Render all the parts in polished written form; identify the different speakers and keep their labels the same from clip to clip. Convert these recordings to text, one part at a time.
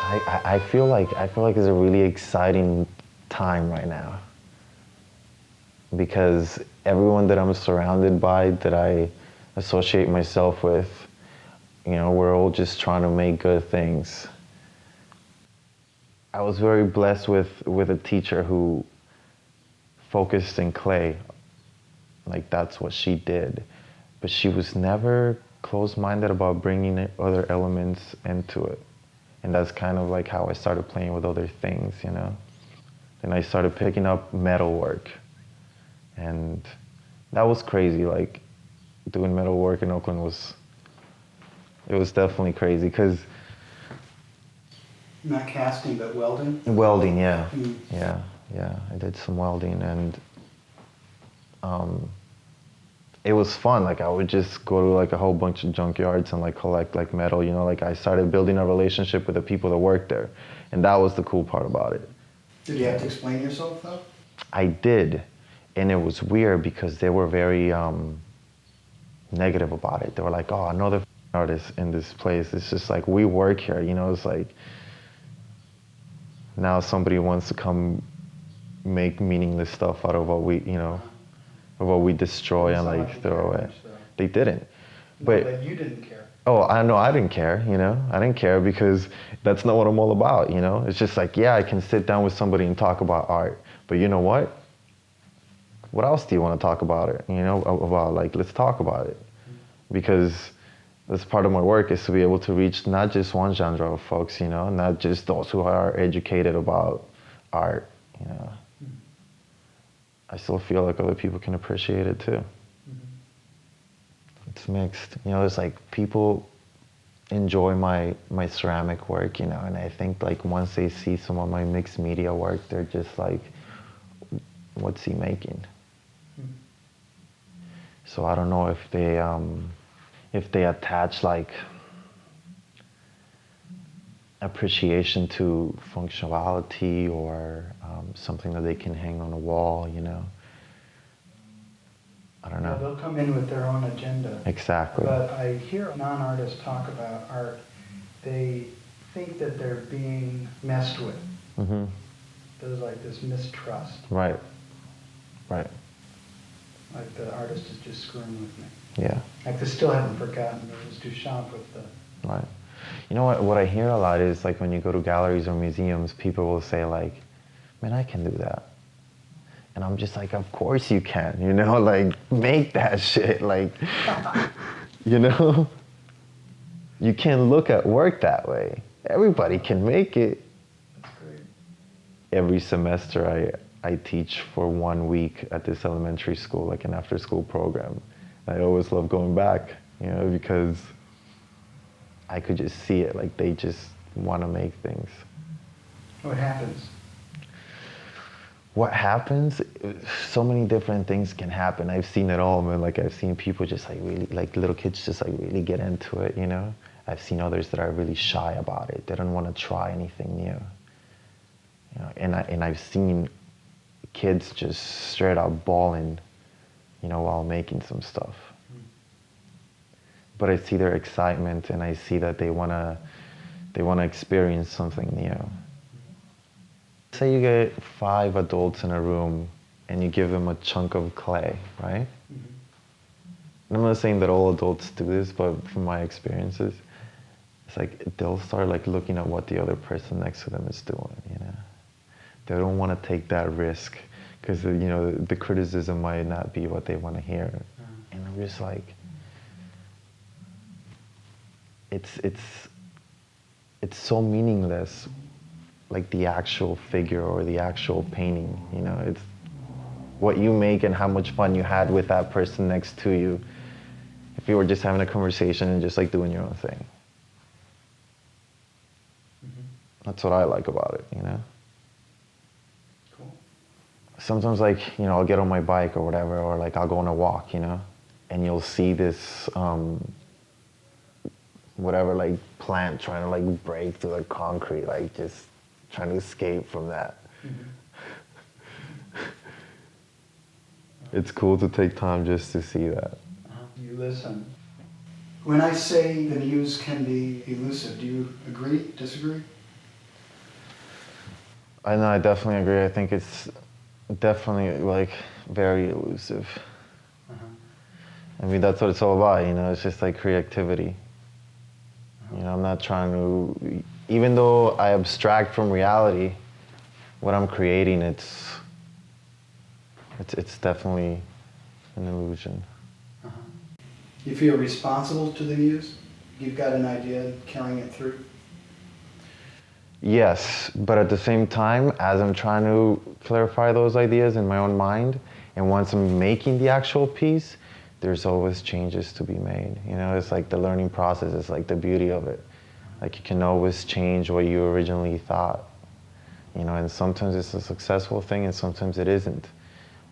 Speaker 1: I feel like it's a really exciting time right now because everyone that I'm surrounded by, that I associate myself with, you know, we're all just trying to make good things. I was very blessed with a teacher who focused in clay. Like that's what she did. But she was never closed-minded about bringing other elements into it. And that's kind of like how I started playing with other things, you know? Then I started picking up metal work. And that was crazy. Like doing metal work in Oakland it was definitely crazy because
Speaker 2: Not casting, but welding?
Speaker 1: welding, yeah.
Speaker 2: Mm.
Speaker 1: Yeah. I did some welding and it was fun. Like I would just go to like a whole bunch of junkyards and like collect like metal, you know, like I started building a relationship with the people that worked there. And that was the cool part about it.
Speaker 2: Did you have to explain yourself though?
Speaker 1: I did. And it was weird because they were very negative about it. They were like, oh, another artist in this place. It's just like, we work here, you know, it's like, now somebody wants to come make meaningless stuff out of what we, you know, of what we destroy and like throw away. They didn't.
Speaker 2: But you didn't care.
Speaker 1: Oh, I know I didn't care, you know? I didn't care because that's not what I'm all about, you know? It's just like, yeah, I can sit down with somebody and talk about art, but you know what? What else do you want to talk about it, you know, about? Like, let's talk about it. Because that's part of my work is to be able to reach not just one genre of folks, you know, not just those who are educated about art, you know. I still feel like other people can appreciate it too. It's mixed. You know, it's like people enjoy my ceramic work, you know, and I think like once they see some of my mixed media work, they're just like, what's he making? So I don't know if they attach like appreciation to functionality or something that they can hang on a wall, you know. I don't know.
Speaker 2: Yeah, they'll come in with their own agenda.
Speaker 1: Exactly.
Speaker 2: But I hear non-artists talk about art. They think that they're being messed with.
Speaker 1: Mm-hmm.
Speaker 2: There's like this mistrust.
Speaker 1: Right.
Speaker 2: Like the artist is just screwing with me.
Speaker 1: Yeah.
Speaker 2: Like they still haven't forgotten there was Duchamp with the...
Speaker 1: Right. You know what I hear a lot is like when you go to galleries or museums, people will say like, man, I can do that. And I'm just like, of course you can, you know, like make that shit, like, you know? You can't look at work that way. Everybody can make it.
Speaker 2: That's great.
Speaker 1: Every semester I teach for 1 week at this elementary school, like an after school program. I always love going back, you know, because I could just see it, like they just want to make things.
Speaker 2: What happens?
Speaker 1: What happens? So many different things can happen. I've seen it all, man. Like I've seen people just like really, like little kids just like really get into it, you know? I've seen others that are really shy about it. They don't want to try anything new. You know, and I've seen kids just straight up bawling, you know, while making some stuff. But I see their excitement and I see that they wanna experience something new. Say you get 5 adults in a room and you give them a chunk of clay, right? And I'm not saying that all adults do this, but from my experiences, it's like they'll start like looking at what the other person next to them is doing, you know? They don't want to take that risk because, you know, the criticism might not be what they want to hear. And I'm just like, it's so meaningless, like the actual figure or the actual painting, you know? It's what you make and how much fun you had with that person next to you if you were just having a conversation and just like doing your own thing. That's what I like about it, you know?
Speaker 2: Cool.
Speaker 1: Sometimes like, you know, I'll get on my bike or whatever, or like I'll go on a walk, you know? And you'll see this, whatever, like plant trying to like break through the concrete, like just trying to escape from that. It's cool to take time just to see that.
Speaker 2: You listen. When I say the muse can be elusive, do you agree, disagree?
Speaker 1: I know, I definitely agree. I think it's definitely like very elusive. I mean, that's what it's all about, you know, it's just like creativity. You know, I'm not trying to, even though I abstract from reality, what I'm creating, it's definitely an illusion.
Speaker 2: You feel responsible to the Muse? You've got an idea, carrying it through?
Speaker 1: Yes, but at the same time, as I'm trying to clarify those ideas in my own mind, and once I'm making the actual piece, there's always changes to be made. You know, it's like the learning process, it's like the beauty of it. Like you can always change what you originally thought. You know, and sometimes it's a successful thing and sometimes it isn't.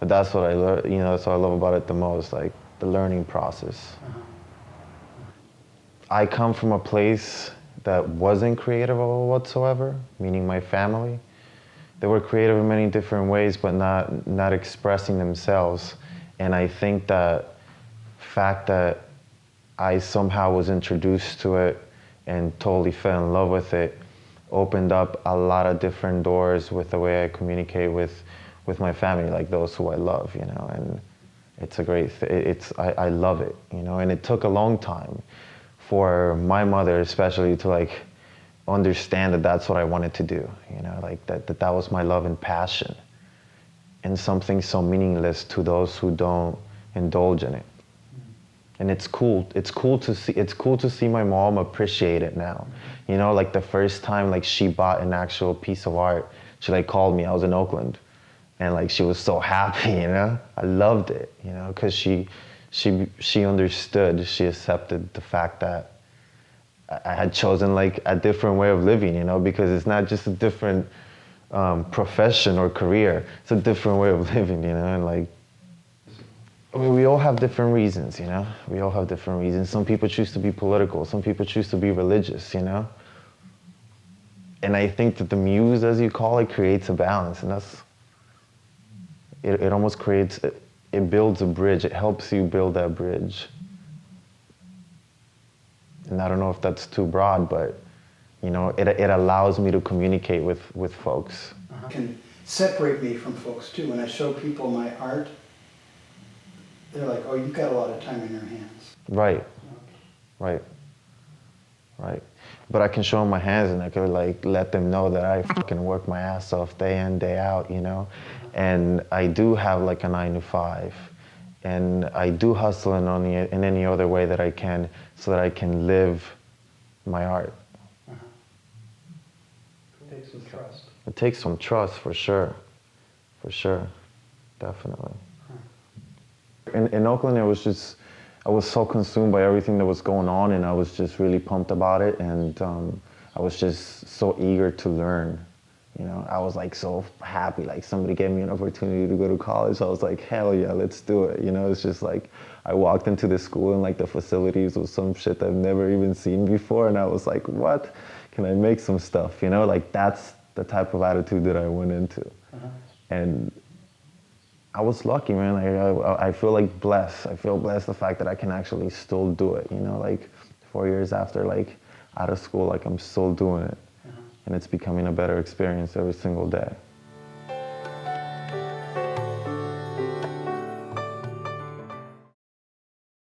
Speaker 1: But that's what you know, that's what I love about it the most, like the learning process. I come from a place that wasn't creative whatsoever, meaning my family. They were creative in many different ways, but not expressing themselves. And I think that fact that I somehow was introduced to it and totally fell in love with it opened up a lot of different doors with the way I communicate with my family, like those who I love, you know, and it's a great, I love it, you know, and it took a long time for my mother especially to like understand that that's what I wanted to do, you know, like that was my love and passion and something so meaningless to those who don't indulge in it. And it's cool to see my mom appreciate it now. You know, like the first time like she bought an actual piece of art, she like called me, I was in Oakland, and like she was so happy, you know? I loved it, you know, because she understood, she accepted the fact that I had chosen like a different way of living, you know, because it's not just a different profession or career, it's a different way of living, you know, and like, I mean, we all have different reasons, you know? We all have different reasons. Some people choose to be political, some people choose to be religious, you know? And I think that the muse, as you call it, creates a balance, and it almost creates, it builds a bridge, it helps you build that bridge. And I don't know if that's too broad, but, you know, it allows me to communicate with folks.
Speaker 2: It can separate me from folks too. When I show people my art, they're like, oh, you've got a lot of time in your hands.
Speaker 1: Right, right, right. But I can show them my hands and I could like let them know that I fucking work my ass off day in, day out, you know? And I do have like a 9 to 5. And I do hustle in any other way that I can so that I can live my art.
Speaker 2: It takes some trust.
Speaker 1: It takes some trust for sure, definitely. In Oakland, I was so consumed by everything that was going on, and I was just really pumped about it, and I was just so eager to learn. You know, I was like so happy, like somebody gave me an opportunity to go to college. So I was like, hell yeah, let's do it. You know, it's just like, I walked into the school and like the facilities was some shit that I've never even seen before, and I was like, what? Can I make some stuff? You know, like that's the type of attitude that I went into. And I was lucky, man. I feel like blessed. I feel blessed the fact that I can actually still do it. You know, like 4 years after, like out of school, like I'm still doing it, and it's becoming a better experience every single day.